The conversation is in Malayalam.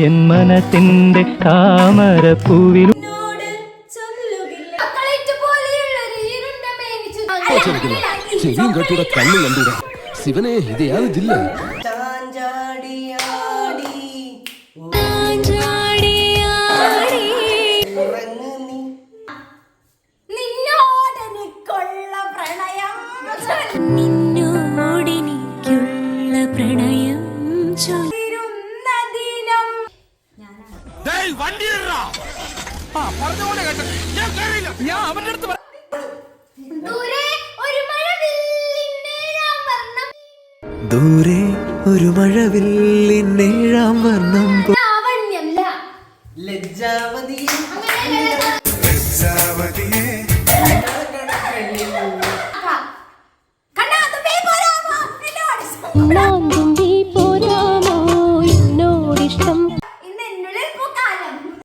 എൻ മനസ്സിന്റെ താമരപ്പൂവിൽ ചെവിയും കേട്ടൂടെ കണ്ണു കണ്ടൂടെ ശിവനെ ഇത് യാതൊരു ജില്ല പ്രണയം ദൂരെ ഒരു മഴവില്ലിൻ ഏഴാം വർണ്ണം ലജ്ജാവതി